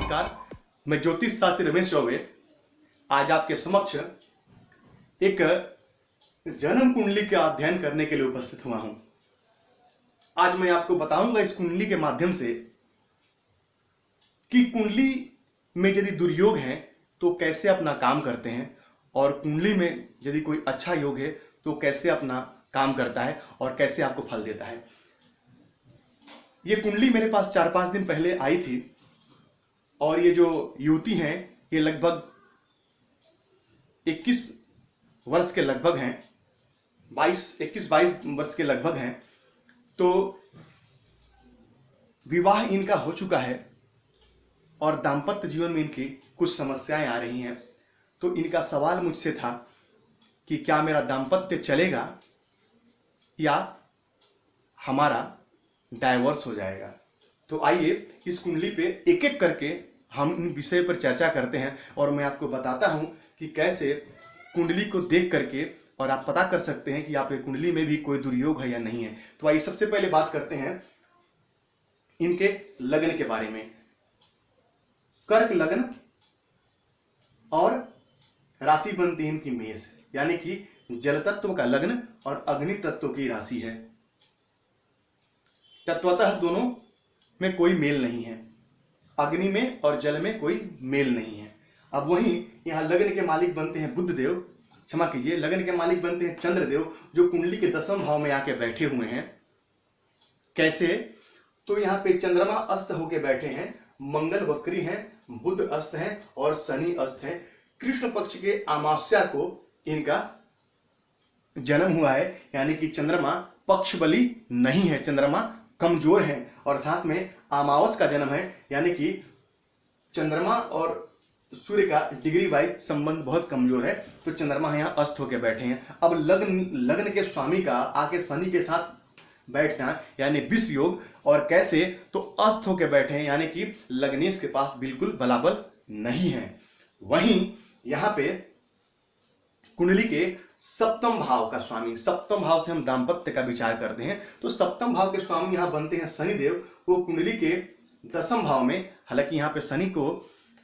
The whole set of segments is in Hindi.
नमस्कार। मैं ज्योतिष शास्त्री रमेश चौबे आज आपके समक्ष एक जन्म कुंडली का अध्ययन करने के लिए उपस्थित हुआ हूं। आज मैं आपको बताऊंगा इस कुंडली के माध्यम से कि कुंडली में यदि दुर्योग हैं तो कैसे अपना काम करते हैं, और कुंडली में यदि कोई अच्छा योग है तो कैसे अपना काम करता है और कैसे आपको फल देता है। ये कुंडली मेरे पास 4-5 दिन पहले आई थी और ये जो युवती हैं ये लगभग 21 वर्ष के लगभग हैं, 21-22 वर्ष के लगभग हैं। तो विवाह इनका हो चुका है और दाम्पत्य जीवन में इनकी कुछ समस्याएं आ रही हैं। तो इनका सवाल मुझसे था कि क्या मेरा दाम्पत्य चलेगा या हमारा डाइवोर्स हो जाएगा। तो आइए इस कुंडली पे एक एक करके हम इन विषय पर चर्चा करते हैं और मैं आपको बताता हूं कि कैसे कुंडली को देख करके और आप पता कर सकते हैं कि आपकी कुंडली में भी कोई दुर्योग है या नहीं है। तो आइए सबसे पहले बात करते हैं इनके लग्न के बारे में। कर्क लग्न और राशि बनती है इनकी मेष, यानी कि जल तत्व का लग्न और अग्नि तत्व की राशि है। तत्वतः दोनों में कोई मेल नहीं है, अग्नि में और जल में कोई मेल नहीं है। अब वहीं यहां लग्न के मालिक बनते हैं बुध देव, क्षमा कीजिए, लग्न के मालिक बनते हैं चंद्रदेव, जो कुंडली के 10वें भाव में आके बैठे हुए हैं। कैसे? तो यहाँ पे चंद्रमा अस्त होके बैठे हैं, मंगल वक्री हैं, बुध अस्त हैं और शनि अस्त हैं। कृष्ण पक्ष के अमावस्या को इनका जन्म हुआ है, यानी कि चंद्रमा पक्ष बली नहीं है, चंद्रमा कमजोर है। और साथ में अमावस का जन्म है, यानी कि चंद्रमा और सूर्य का डिग्री वाइज संबंध बहुत कमजोर है। तो चंद्रमा यहाँ अस्त होकर बैठे हैं। अब लग्न के स्वामी का आके शनि के साथ बैठना यानी विष योग, और कैसे? तो अस्त होकर बैठे हैं, यानी कि लग्नेश के पास बिल्कुल बलाबल नहीं है। वहीं यहाँ पे कुंडली के 7वें भाव का स्वामी, 7वें भाव से हम दाम्पत्य का विचार करते हैं, तो 7वें भाव के स्वामी यहां बनते हैं शनिदेव, वो कुंडली के 10वें भाव में। हालांकि यहां पे शनि को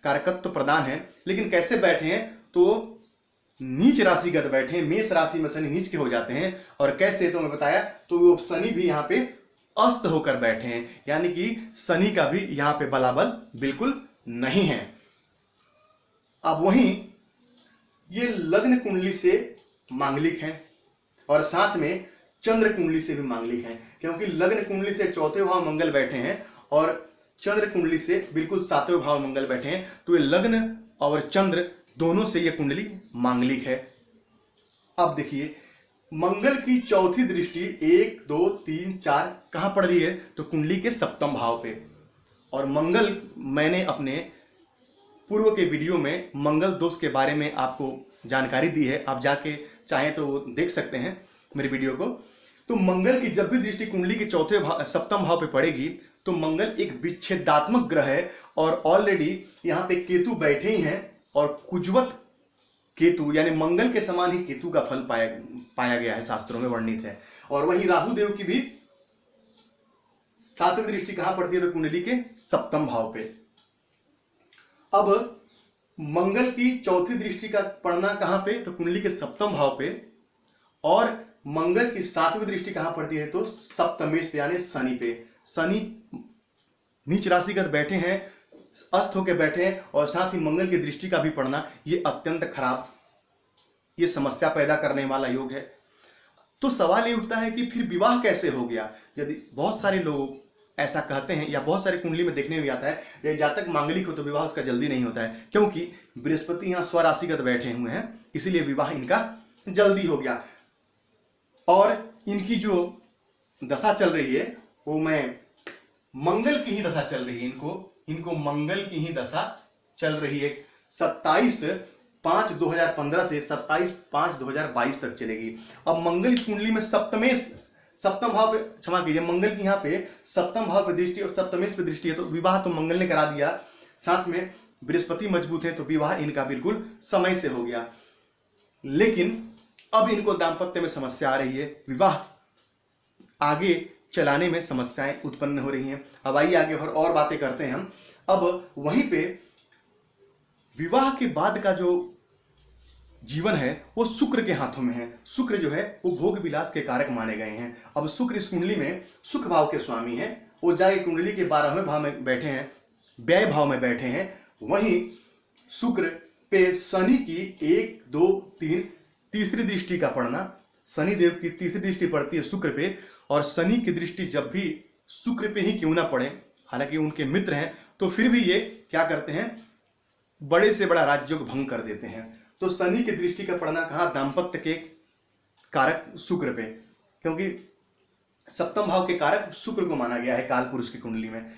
कारकत्व प्रदान है, लेकिन कैसे बैठे हैं? तो नीच राशिगत बैठे हैं, मेष राशि में शनि नीच के हो जाते हैं। और कैसे? तो मैं बताया, तो वो शनि भी यहाँ पे अस्त होकर बैठे हैं, यानी कि शनि का भी यहाँ पे बलाबल बिल्कुल नहीं है। अब वहीं ये लग्न कुंडली से मांगलिक हैं और साथ में चंद्र कुंडली से भी मांगलिक हैं, क्योंकि लग्न कुंडली से 4वें भाव मंगल बैठे हैं और चंद्र कुंडली से बिल्कुल 7वें भाव मंगल बैठे हैं। तो ये लग्न और चंद्र दोनों से ये कुंडली मांगलिक है। अब देखिए, मंगल की चौथी दृष्टि 1, 2, 3, 4 कहां पड़ रही है? तो कुंडली के 7वें भाव पे। और मंगल, मैंने अपने पूर्व के वीडियो में मंगल दोष के बारे में आपको जानकारी दी है, आप जाके चाहें तो देख सकते हैं मेरे वीडियो को। तो मंगल की जब भी दृष्टि कुंडली के 7वें भाव पे पड़ेगी तो मंगल एक विच्छेदात्मक ग्रह है, और ऑलरेडी यहाँ पे केतु बैठे ही हैं, और कुजवत केतु यानी मंगल के समान ही केतु का फल पाया गया है, शास्त्रों में वर्णित है। और वहीं राहु देव की भी 7वीं दृष्टि कहां पड़ती है? तो कुंडली के 7वें भाव पे। अब मंगल की चौथी दृष्टि का पड़ना कहां पे? तो कुंडली के 7वें भाव पे। और मंगल की 7वीं दृष्टि कहां पड़ती है? तो सप्तमेश पे यानी शनि पे। शनि नीच राशिगत बैठे हैं, अस्त होकर बैठे हैं, और साथ ही मंगल की दृष्टि का भी पड़ना, ये अत्यंत खराब, ये समस्या पैदा करने वाला योग है। तो सवाल ये उठता है कि फिर विवाह कैसे हो गया? यदि बहुत सारे लोग ऐसा कहते हैं, या बहुत सारी कुंडली में देखने में आता है, ये जातक मांगलिक हो तो विवाह उसका जल्दी नहीं होता है, क्योंकि बृहस्पति यहाँ स्वराशिगत बैठे हुए हैं, इसीलिए विवाह इनका जल्दी हो गया। और इनकी जो दशा चल रही है वो मैं मंगल की ही दशा चल रही है, इनको मंगल की ही दशा चल रही है। 27/5/2015 से 27/5/2022 तक चलेगी। अब मंगल इस कुंडली में सप्तम भाव पे, क्षमा कीजिए, मंगल की यहाँ पे 7वें भाव पे दृष्टि और सप्तमेश पे दृष्टि है, तो विवाह तो मंगल ने करा दिया, साथ में बृहस्पति मजबूत है, तो विवाह इनका बिल्कुल समय से हो गया। लेकिन अब इनको दाम्पत्य में समस्या आ रही है, विवाह आगे चलाने में समस्याएं उत्पन्न हो रही हैं। अब आइए आगे और बातें करते हैं हम। अब वहीं पे विवाह के बाद का जो जीवन है वो शुक्र के हाथों में है। शुक्र जो है वो भोग विलास के कारक माने गए हैं। अब शुक्र इस कुंडली में सुख भाव के स्वामी हैं, वो जाके कुंडली के 12वें भाव में बैठे हैं, व्यय भाव में बैठे हैं। वहीं शुक्र पे शनि की 1, 2, 3 तीसरी दृष्टि का पड़ना, शनि देव की तीसरी दृष्टि पड़ती है शुक्र पे, और शनि की दृष्टि जब भी शुक्र पे ही क्यों ना पड़े, हालांकि उनके मित्र हैं, तो फिर भी ये क्या करते हैं, बड़े से बड़ा राजयोग भंग कर देते हैं। तो शनि की दृष्टि का पड़ना कहाँ, दाम्पत्य के कारक शुक्र पे, क्योंकि सप्तम भाव के कारक शुक्र को माना गया है काल पुरुष की कुंडली में।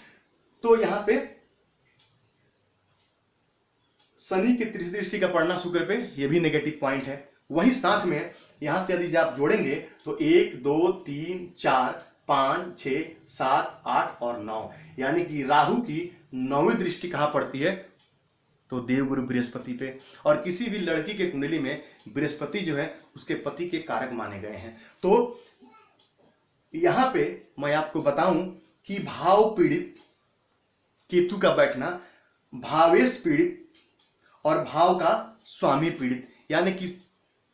तो यहां पे शनि की तीसरी दृष्टि का पड़ना शुक्र पे, यह भी नेगेटिव पॉइंट है। वहीं साथ में यहां से यदि आप जोड़ेंगे तो 1, 2, 3, 4, 5, 6, 7, 8 और 9, यानी कि राहु की 9वीं दृष्टि कहां पड़ती है, तो देवगुरु बृहस्पति पे। और किसी भी लड़की के कुंडली में बृहस्पति जो है उसके पति के कारक माने गए हैं। तो यहां पे मैं आपको बताऊं कि भाव पीड़ित केतु का बैठना, भावेश पीड़ित और भाव का स्वामी पीड़ित, यानी कि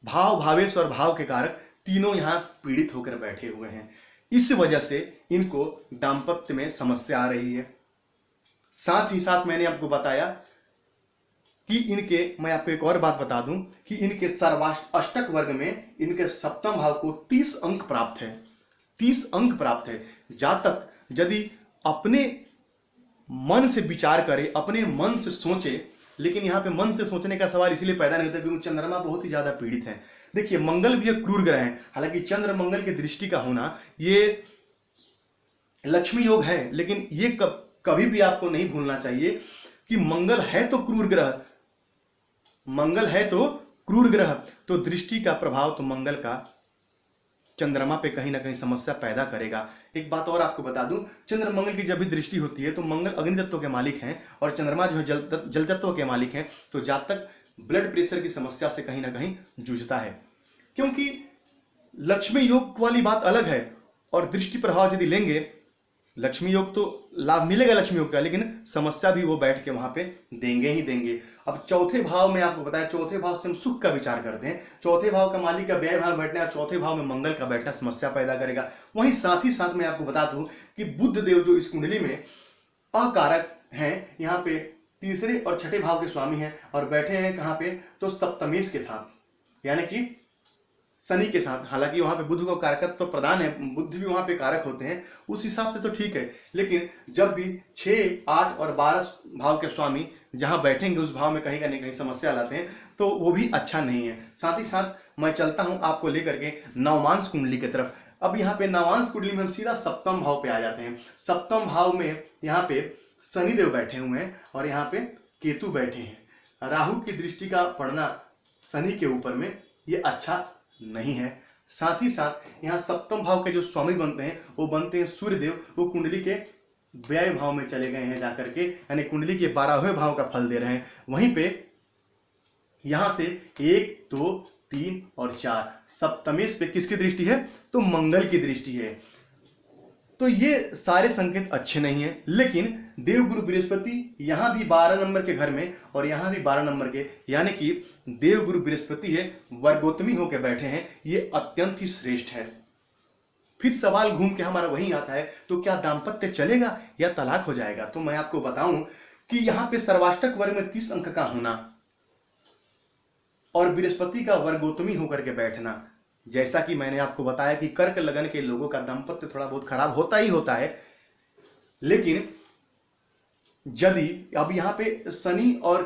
भाव, भावेश और भाव के कारक तीनों यहां पीड़ित होकर बैठे हुए हैं। इस वजह से इनको दाम्पत्य में समस्या आ रही है। साथ ही साथ मैंने आपको बताया कि इनके, मैं आपको एक और बात बता दूं कि इनके सर्वाष्टक वर्ग में इनके सप्तम भाव को 30 अंक प्राप्त है। 30 अंक प्राप्त है। जातक यदि अपने मन से विचार करे, अपने मन से सोचे, लेकिन यहाँ पे मन से सोचने का सवाल इसलिए पैदा नहीं होता क्योंकि चंद्रमा बहुत ही ज्यादा पीड़ित है। देखिए मंगल भी एक क्रूर ग्रह है, हालांकि चंद्र मंगल की दृष्टि का होना ये लक्ष्मी योग है, लेकिन ये कभी भी आपको नहीं भूलना चाहिए कि मंगल है तो क्रूर ग्रह, मंगल है तो क्रूर ग्रह, तो दृष्टि का प्रभाव तो मंगल का चंद्रमा पे कहीं ना कहीं समस्या पैदा करेगा। एक बात और आपको बता दूं, चंद्र मंगल की जब भी दृष्टि होती है तो मंगल अग्नि तत्व के मालिक हैं और चंद्रमा जो है जल तत्व के मालिक हैं। तो जातक ब्लड प्रेशर की समस्या से कहीं ना कहीं जूझता है, क्योंकि लक्ष्मी योग वाली बात अलग है और दृष्टि प्रभाव यदि लेंगे, लक्ष्मी योग तो लाभ मिलेगा लक्ष्मी योग का, लेकिन समस्या भी वो बैठ के वहां पे देंगे ही देंगे। अब चौथे भाव में आपको बताया, चौथे भाव से हम सुख का विचार करते हैं, चौथे भाव का मालिक का व्यय भाव बैठना, चौथे भाव में मंगल का बैठना समस्या पैदा करेगा। वहीं साथ ही साथ मैं आपको बता दूं कि बुध देव जो इस कुंडली में अकारक हैं, यहाँ पे तीसरे और छठे भाव के स्वामी हैं और बैठे हैं कहाँ पे, तो सप्तमेश के साथ, यानी कि शनि के साथ। हालांकि वहां पे बुध को कारकत्व तो प्रदान है, बुध भी वहां पे कारक होते हैं, उस हिसाब से तो ठीक है, लेकिन जब भी 6, 8 और 12 भाव के स्वामी जहां बैठेंगे उस भाव में कहीं ना कहीं समस्या लाते हैं, तो वो भी अच्छा नहीं है। साथ ही साथ मैं चलता हूं आपको लेकर के नवमांश कुंडली की तरफ। अब यहाँ पे नवमांश कुंडली में हम सीधा सप्तम भाव पे आ जाते हैं। सप्तम भाव में यहाँ पे शनिदेव बैठे हुए हैं और यहाँ पे केतु बैठे हैं। राहु की दृष्टि का पड़ना शनि के ऊपर में ये अच्छा नहीं है। साथ ही साथ यहाँ सप्तम भाव के जो स्वामी बनते हैं वो बनते हैं सूर्यदेव, वो कुंडली के व्यय भाव में चले गए हैं जाकर के, यानी कुंडली के 12वें भाव का फल दे रहे हैं। वहीं पे यहां से 1, 2, 3 और 4 सप्तमेश पे किसकी दृष्टि है, तो मंगल की दृष्टि है। तो ये सारे संकेत अच्छे नहीं हैं, लेकिन देवगुरु बृहस्पति यहां भी 12 नंबर के घर में और यहां भी 12 नंबर के, यानी कि देवगुरु बृहस्पति है वर्गोत्तमी होकर बैठे हैं, ये अत्यंत ही श्रेष्ठ है। फिर सवाल घूम के हमारा वहीं आता है, तो क्या दाम्पत्य चलेगा या तलाक हो जाएगा। तो मैं आपको बताऊं कि यहां पे सर्वाष्टक वर्ग में 30 अंक का होना और बृहस्पति का वर्गोत्तमी होकर के बैठना, जैसा कि मैंने आपको बताया कि कर्क लगन के लोगों का दाम्पत्य थोड़ा बहुत खराब होता ही होता है, लेकिन यदि अब यहाँ पे शनि और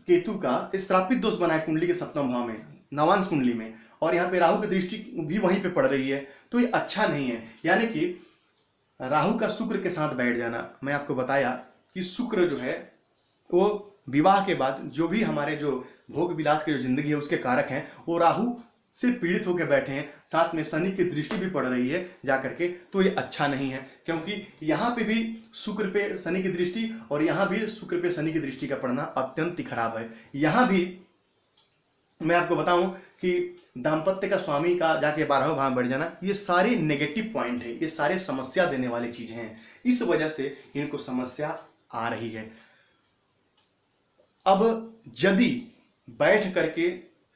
केतु का श्रापित दोष बना है कुंडली के सप्तम भाव में, नवांश कुंडली में, और यहाँ पे राहु की दृष्टि भी वहीं पे पड़ रही है, तो ये अच्छा नहीं है। यानी कि राहु का शुक्र के साथ बैठ जाना, मैं आपको बताया कि शुक्र जो है वो विवाह के बाद जो भी हमारे जो भोग विलास की जो जिंदगी है उसके कारक हैं, वो राहु से पीड़ित होकर बैठे हैं, साथ में शनि की दृष्टि भी पड़ रही है जाकर के, तो ये अच्छा नहीं है। क्योंकि यहाँ पे भी शुक्र पे शनि की दृष्टि और यहाँ भी शुक्र पे शनि की दृष्टि का पड़ना अत्यंत ही खराब है। यहाँ भी मैं आपको बताऊं कि दाम्पत्य का स्वामी का जाके 12वें भाव में बैठ जाना, ये सारे नेगेटिव पॉइंट है, ये सारे समस्या देने वाली चीजें हैं। इस वजह से इनको समस्या आ रही है। अब यदि बैठ करके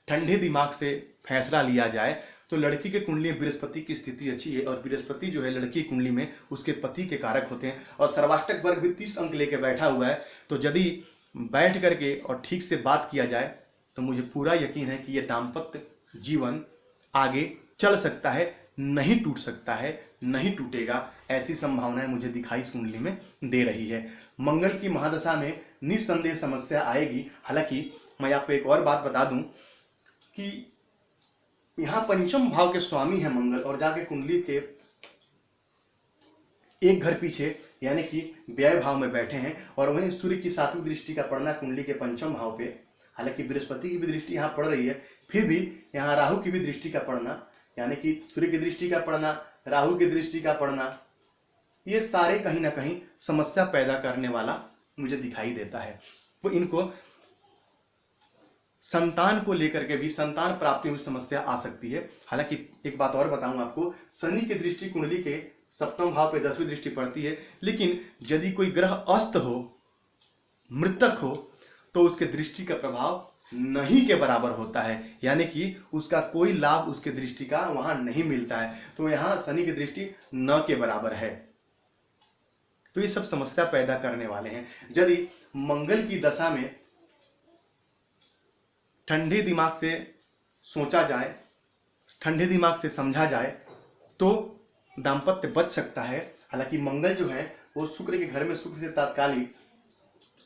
ठंडे दिमाग से फैसला लिया जाए तो लड़की के कुंडली में बृहस्पति की स्थिति अच्छी है, और बृहस्पति जो है लड़की की कुंडली में उसके पति के कारक होते हैं, और सर्वाष्टक वर्ग भी 30 अंक लेके बैठा हुआ है। तो यदि बैठ करके और ठीक से बात किया जाए तो मुझे पूरा यकीन है कि यह दाम्पत्य जीवन आगे चल सकता है, नहीं टूट सकता है, नहीं टूटेगा। ऐसी संभावनाएं मुझे दिखाई इस कुंडली में दे रही है। मंगल की महादशा में निस्संदेह समस्या आएगी। हालांकि मैं आपको एक और बात बता दूं कि यहां पंचम भाव के स्वामी है मंगल, और जाके कुंडली के एक घर पीछे यानी कि व्यय भाव में बैठे हैं, और वहीं सूर्य की 7वीं दृष्टि का पड़ना कुंडली के पंचम भाव पे। हालांकि बृहस्पति की भी दृष्टि यहाँ पड़ रही है, फिर भी यहाँ राहु की भी दृष्टि का पड़ना, यानी कि सूर्य की दृष्टि का पड़ना, राहु की दृष्टि का पड़ना, ये सारे कहीं ना कहीं समस्या पैदा करने वाला मुझे दिखाई देता है। वो इनको संतान को लेकर के भी, संतान प्राप्ति में समस्या आ सकती है। हालांकि एक बात और बताऊं आपको, शनि की दृष्टि कुंडली के 7वें भाव पे 10वीं दृष्टि पड़ती है, लेकिन यदि कोई ग्रह अस्त हो, मृतक हो, तो उसके दृष्टि का प्रभाव नहीं के बराबर होता है, यानी कि उसका कोई लाभ उसके दृष्टि का वहां नहीं मिलता है। तो यहां शनि की दृष्टि न के बराबर है। तो ये सब समस्या पैदा करने वाले हैं। यदि मंगल की दशा में ठंडे दिमाग से सोचा जाए, ठंडे दिमाग से समझा जाए तो दाम्पत्य बच सकता है। हालांकि मंगल जो है वो शुक्र के घर में शुक्र से तात्कालिक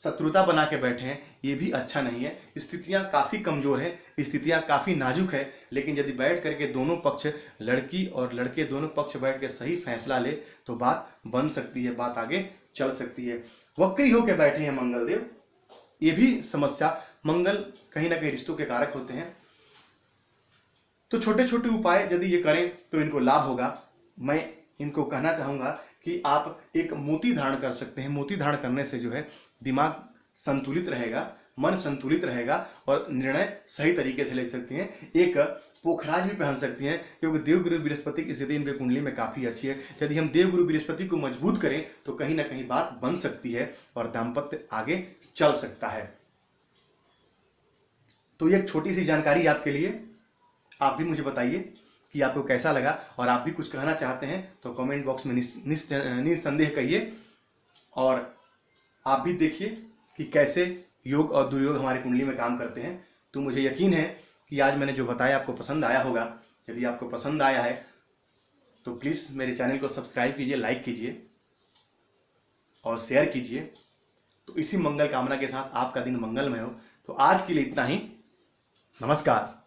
शत्रुता बना के बैठे हैं, ये भी अच्छा नहीं है। स्थितियां काफ़ी कमज़ोर है, स्थितियां काफ़ी नाजुक है, लेकिन यदि बैठ करके दोनों पक्ष, लड़की और लड़के दोनों पक्ष बैठ के सही फैसला ले तो बात बन सकती है, बात आगे चल सकती है। वक्री होकर बैठे हैं मंगल देव, ये भी समस्या। मंगल कहीं ना कहीं रिश्तों के कारक होते हैं, तो छोटे छोटे उपाय यदि ये करें तो इनको लाभ होगा। मैं इनको कहना चाहूँगा कि आप एक मोती धारण कर सकते हैं। मोती धारण करने से जो है दिमाग संतुलित रहेगा, मन संतुलित रहेगा, और निर्णय सही तरीके से ले सकते हैं। एक पोखराज भी पहन सकती हैं, क्योंकि देवगुरु बृहस्पति की स्थिति इनके कुंडली में काफ़ी अच्छी है। यदि हम देवगुरु बृहस्पति को मजबूत करें तो कहीं ना कहीं बात बन सकती है और दाम्पत्य आगे चल सकता है। तो ये एक छोटी सी जानकारी आपके लिए। आप भी मुझे बताइए कि आपको कैसा लगा, और आप भी कुछ कहना चाहते हैं तो कमेंट बॉक्स में निस्संदेह कहिए। और आप भी देखिए कि कैसे योग और दुर्योग हमारी कुंडली में काम करते हैं। तो मुझे यकीन है कि आज मैंने जो बताया आपको पसंद आया होगा। यदि आपको पसंद आया है तो प्लीज़ मेरे चैनल को सब्सक्राइब कीजिए, लाइक कीजिए और शेयर कीजिए। तो इसी मंगल कामना के साथ आपका दिन मंगलमय हो। तो आज के लिए इतना ही। नमस्कार।